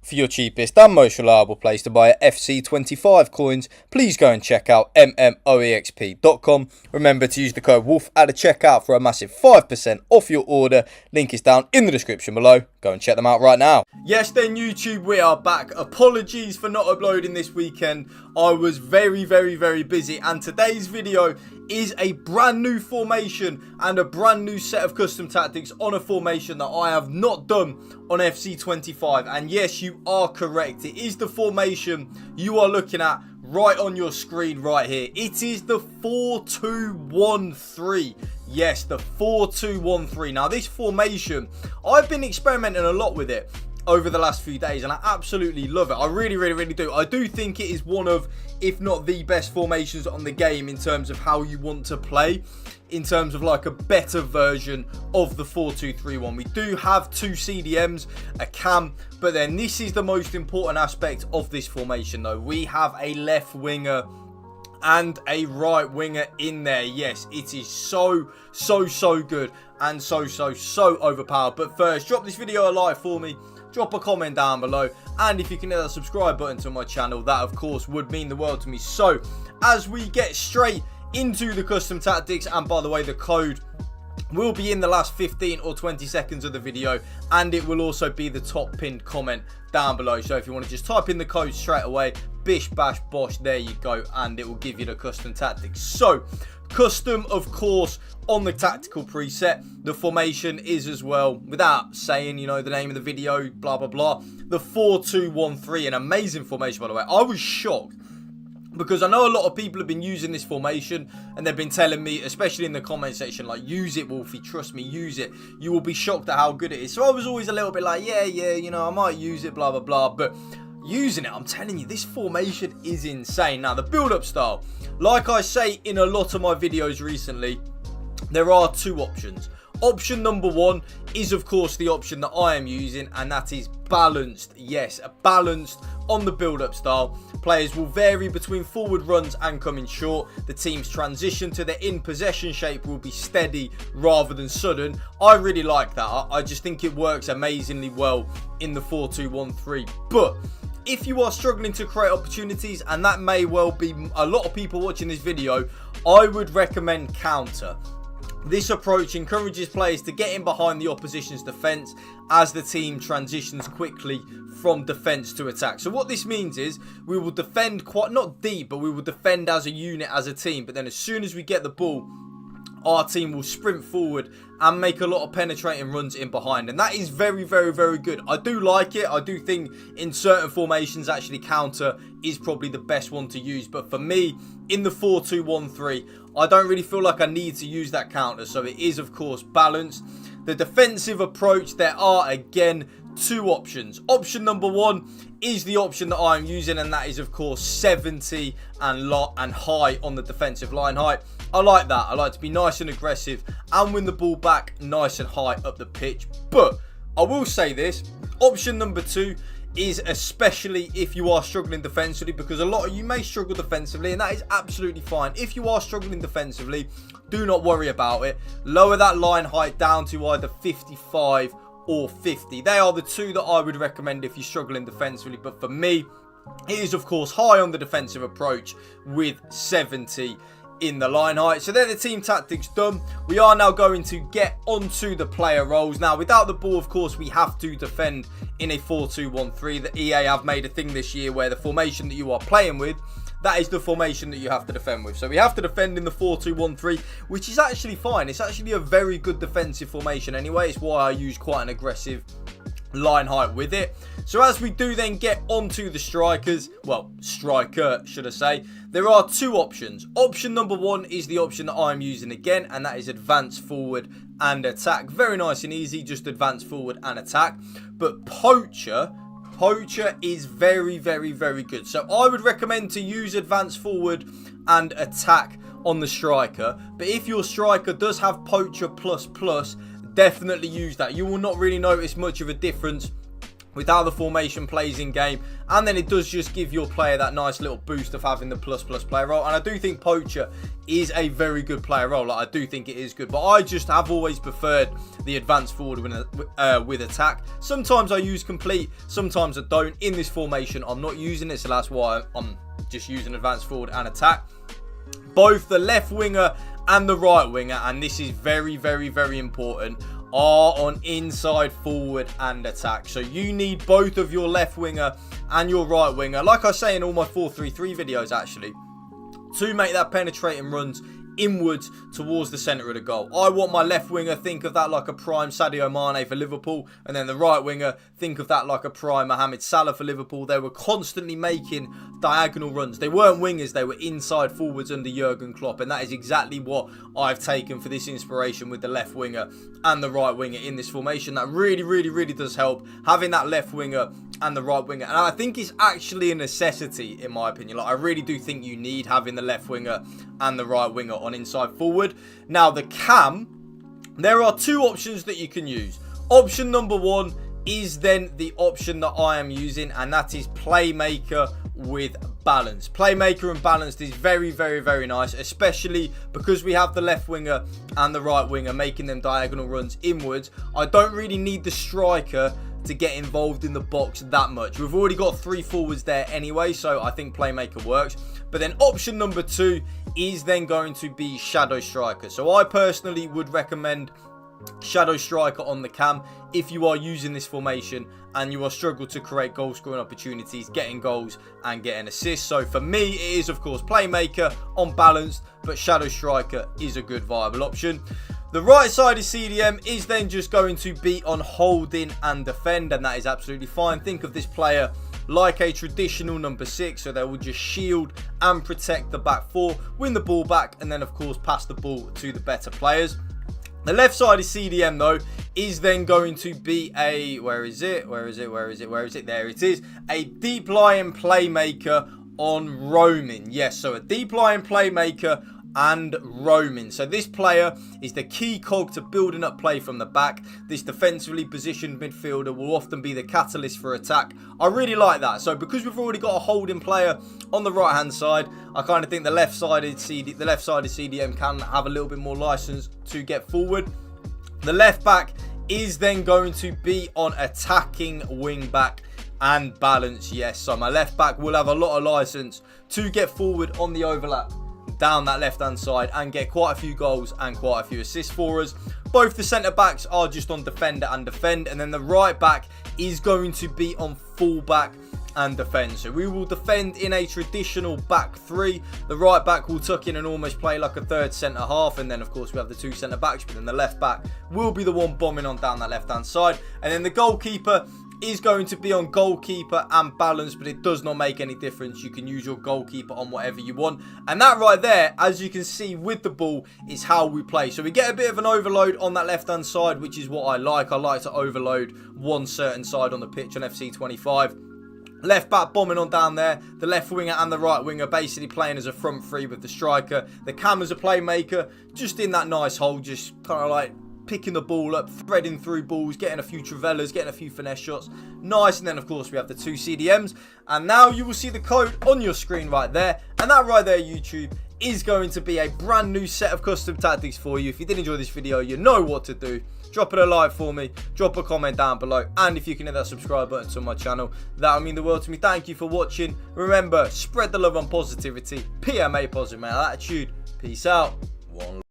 For your cheapest and most reliable place to buy FC25 coins, please go and check out mmoexp.com. Remember to use the code WOLF at the checkout for a massive 5% off your order. Link is down in the description below. Go and check them out right now. Yes, then YouTube, we are back. Apologies for not uploading this weekend. I was very busy, and today's video is a brand new formation and a brand new set of custom tactics on a formation that I have not done on FC25. And yes, you are correct. It is the formation you are looking at right on your screen right here. It is the 4-2-1-3. Yes, the 4-2-1-3. Now, this formation, I've been experimenting a lot with it over the last few days, and I absolutely love it. I really do. I do think it is one of, if not the best formations on the game in terms of how you want to play, in terms of like a better version of the 4-2-3-1. We do have two CDMs, a cam, but then this is the most important aspect of this formation though. We have a left winger and a right winger in there. Yes, it is so good and so overpowered. But first, drop this video a like for me. Drop a comment down below, and if you can hit that subscribe button to my channel, that of course would mean the world to me. So as we get straight into the custom tactics, and by the way, the code will be in the last 15 or 20 seconds of the video, and it will also be the top pinned comment down below. So if you want to just type in the code straight away, bish bash bosh, there you go, and it will give you the custom tactics. So custom, of course, on the tactical preset. The formation is as well, without saying, you know, the name of the video, blah blah, the 4-2-1-3. An amazing formation, by the way. I was shocked because I know a lot of people have been using this formation, and they've been telling me, especially in the comment section, like, use it, Wolfie, trust me, use it. You will be shocked at how good it is. So I was always a little bit like, yeah, you know, I might use it, blah blah, but using it, I'm telling you, this formation is insane. Now, the build-up style, like I say in a lot of my videos recently, there are two options. Option number one is, of course, the option that I am using, and that is balanced. Yes, balanced on the build-up style. Players will vary between forward runs and coming short. The team's transition to their in-possession shape will be steady rather than sudden. I really like that. I just think it works amazingly well in the 4-2-1-3. But if you are struggling to create opportunities, and that may well be a lot of people watching this video, I would recommend counter. This approach encourages players to get in behind the opposition's defence as the team transitions quickly from defence to attack. So what this means is we will defend quite, not deep, but we will defend as a unit, as a team. But then as soon as we get the ball, our team will sprint forward and make a lot of penetrating runs in behind. And that is very good. I do like it. I do think in certain formations, actually, counter is probably the best one to use. But for me, in the 4-2-1-3, I don't really feel like I need to use that counter. So it is, of course, balanced. The defensive approach, there are, again, two options. Option number one is the option that I'm using, and that is, of course, 70 and high on the defensive line height. I like that. I like to be nice and aggressive and win the ball back nice and high up the pitch. But I will say this, option number two is especially if you are struggling defensively, because a lot of you may struggle defensively, and that is absolutely fine. If you are struggling defensively, do not worry about it. Lower that line height down to either 55 or 50. They are the two that I would recommend if you're struggling defensively. But for me, it is, of course, high on the defensive approach with 70 in the line height. So they're the team tactics done. We are now going to get onto the player roles. Now, without the ball, of course, we have to defend in a 4-2-1-3. The EA have made a thing this year where the formation that you are playing with, that is the formation that you have to defend with. So we have to defend in the 4-2-1-3, which is actually fine. It's actually a very good defensive formation anyway. It's why I use quite an aggressive line height with it. So as we do then get onto the strikers, well, striker should I say, there are two options. Option number one is the option that I'm using again, and that is advance forward and attack. Very nice and easy, just advance forward and attack. But poacher is very good. So I would recommend to use advance forward and attack on the striker. But if your striker does have poacher plus, definitely use that. You will not really notice much of a difference with how the formation plays in game, and then it does just give your player that nice little boost of having the plus player role. And I do think poacher is a very good player role. Like, I do think it is good, but I just have always preferred the advanced forward with attack. Sometimes I use complete, sometimes I don't. In this formation I'm not using it, so that's why I'm just using advanced forward and attack. Both the left winger and the right winger, and this is very important, are on inside forward and attack. So you need both of your left winger and your right winger, like I say in all my 4-3-3 videos actually, to make that penetrating runs inwards towards the centre of the goal. I want my left winger, think of that like a prime Sadio Mane for Liverpool, and then the right winger, think of that like a prime Mohamed Salah for Liverpool. They were constantly making diagonal runs. They weren't wingers, they were inside forwards under Jurgen Klopp, and that is exactly what I've taken for this inspiration with the left winger and the right winger in this formation. That really does help, having that left winger and the right winger, and I think it's actually a necessity in my opinion. Like, I really do think you need having the left winger and the right winger on inside forward. Now the cam, there are two options that you can use. Option number one is then the option that I am using, and that is playmaker with balance. Playmaker and balanced is very nice, especially because we have the left winger and the right winger making them diagonal runs inwards. I don't really need the striker to get involved in the box that much. We've already got 3 forwards there anyway, so I think playmaker works. But then option number 2 is then going to be shadow striker. So I personally would recommend shadow striker on the cam if you are using this formation and you are struggling to create goal scoring opportunities, getting goals and getting assists. So for me, it is of course playmaker on balanced, but shadow striker is a good viable option. The right side of CDM is then just going to be on holding and defend, and that is absolutely fine. Think of this player like a traditional number 6, so they will just shield and protect the back 4, win the ball back, and then of course pass the ball to the better players. The left side of CDM though is then going to be a, where is it? There it is. A deep lying playmaker on roaming. Yes, so a deep lying playmaker and roaming. So this player is the key cog to building up play from the back. This defensively positioned midfielder will often be the catalyst for attack. I really like that. So because we've already got a holding player on the right hand side, I kind of think the left side of CDM can have a little bit more license to get forward. The left back is then going to be on attacking wing back and balance. Yes, so my left back will have a lot of license to get forward on the overlap down that left hand side and get quite a few goals and quite a few assists for us. Both the centre backs are just on defender and defend, and then the right back is going to be on full back and defend. So we will defend in a traditional back 3. The right back will tuck in and almost play like a third centre half, and then of course we have the 2 centre backs, but then the left back will be the one bombing on down that left hand side, and then the goalkeeper is going to be on goalkeeper and balance, but it does not make any difference. You can use your goalkeeper on whatever you want, and that right there, as you can see with the ball, is how we play. So we get a bit of an overload on that left hand side, which is what I like. I like to overload one certain side on the pitch on FC 25. Left back bombing on down there, the left winger and the right winger basically playing as a front 3 with the striker. The cam as a playmaker, just in that nice hole, just kind of like picking the ball up, threading through balls, getting a few travellas, getting a few finesse shots. Nice. And then of course we have the 2 CDMs, and now you will see the code on your screen right there, and that right there, YouTube, is going to be a brand new set of custom tactics for you. If you did enjoy this video, you know what to do. Drop it a like for me, drop a comment down below, and if you can hit that subscribe button to my channel, that would mean the world to me. Thank you for watching. Remember, spread the love and positivity. PMA positive, man, attitude. Peace out. One